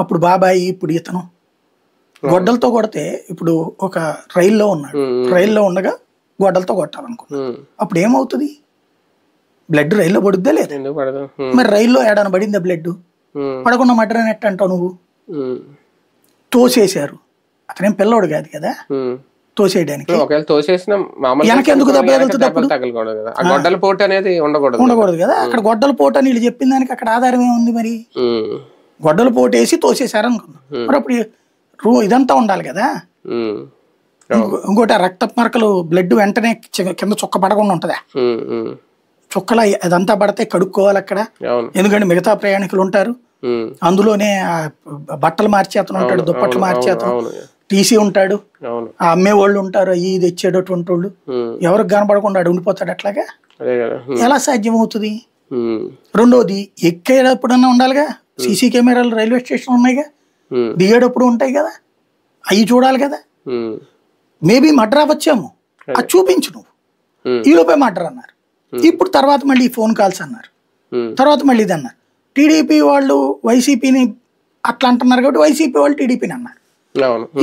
అప్పుడు బాబాయి ఇప్పుడు ఇతను గొడ్డలతో కొడితే ఇప్పుడు ఒక రైల్లో ఉన్నాడు, రైల్లో ఉండగా గొడ్డలతో కొట్టాలనుకున్నా, అప్పుడు ఏమవుతుంది? బ్లడ్ రైల్లో పడుద్దా లేదా? మరి రైల్లో ఏడాన పడిందా బ్లడ్? పడకుండా మర్డర్ అని ఎట్ట అంటావు నువ్వు? తోసేశారు, అతనేం పిల్లోడు కాదు కదా తోసేయడానికి. వెనకెందుకు దెబ్బ తగులుతుంది? ఉండకూడదు కదా. అక్కడ గొడ్డల పోటు అని వీళ్ళు చెప్పిన దానికి అక్కడ ఆధారం ఏముంది? మరి గొడ్డల పోటు వేసి తోసేశారు అనుకున్నాం, మరి అప్పుడు ఇదంతా ఉండాలి కదా. ఇంకోటి రక్త మరకలు బ్లడ్ వెంటనే కింద చుక్క పడకుండా ఉంటుందా? చుక్కల అదంతా పడితే కడుక్కోవాలి అక్కడ, ఎందుకంటే మిగతా ప్రయాణికులు ఉంటారు, అందులోనే బట్టలు మార్చే అతను ఉంటాడు, దుప్పట్లు మార్చే అతను, టీసీ ఉంటాడు, ఆ అమ్మే వాళ్ళు ఉంటారు, ఇది తెచ్చేటటువంటి వాళ్ళు, ఎవరికి కనపడకుండా అడు ఉండిపోతాడు. అట్లాగా ఎలా సాధ్యం అవుతుంది? రెండోది ఎక్కేటప్పుడన్నా ఉండాలిగా, సీసీ కెమెరాలు రైల్వే స్టేషన్ ఉన్నాయిగా, దిగేటప్పుడు ఉంటాయి కదా, అవి చూడాలి కదా. మేబీ మర్డర్ అవ్వచ్చేమో, అది చూపించు నువ్వు. ఈలోపే మర్డర్ అన్నారు, ఇప్పుడు తర్వాత మళ్ళీ ఫోన్ కాల్స్ అన్నారు, తర్వాత మళ్ళీ ఇది అన్నారు. టీడీపీ వాళ్ళు వైసీపీని అట్లా అంటున్నారు కాబట్టి వైసీపీ వాళ్ళు టీడీపీని అన్నారు.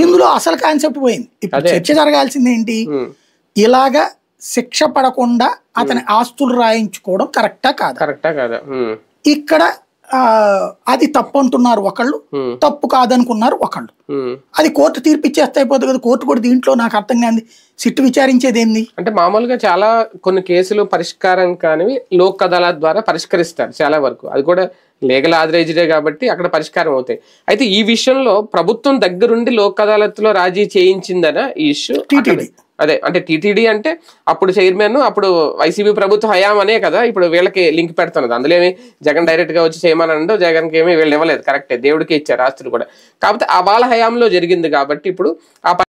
ఇందులో అసలు కాన్సెప్ట్ పోయింది. ఇప్పుడు చర్చ జరగాల్సింది ఏంటి? ఇలాగా శిక్ష పడకుండా అతని ఆస్తులు రాయించుకోవడం కరెక్టా కాదా? ఇక్కడ అది తప్పు అంటున్నారు ఒకళ్ళు, తప్పు కాదనుకున్నారు ఒకళ్ళు. అది కోర్టు తీర్పు ఇచ్చేస్తే అయిపోతుంది కదా. కోర్టు కూడా దీంట్లో నాకు అర్థం కాదు, సిట్టు విచారించేది ఏంది అంటే మామూలుగా చాలా కొన్ని కేసులు పరిష్కారం కానివి లోక్ అదాలత్ ద్వారా పరిష్కరిస్తారు చాలా వరకు, అది కూడా లీగల్ ఆథరైజ్డే కాబట్టి అక్కడ పరిష్కారం అవుతాయి. అయితే ఈ విషయంలో ప్రభుత్వం దగ్గరుండి లోక్ అదాలత్ లో రాజీ చేయించిందనా ఈ ఇష్యూ? అదే అంటే టీటీడీ అంటే అప్పుడు చైర్మన్, అప్పుడు వైసీపీ ప్రభుత్వ హయాం అనే కదా ఇప్పుడు వీళ్ళకి లింక్ పెడుతున్నది. అందులో ఏమి జగన్ డైరెక్ట్ గా వచ్చి చేయమనండు, జగన్కి ఏమి వీళ్ళు ఇవ్వలేదు, కరెక్టే, దేవుడికి ఇచ్చారు ఆస్తులు కూడా. కాకపోతే ఆ వాళ్ళ హయాంలో జరిగింది కాబట్టి ఇప్పుడు ఆ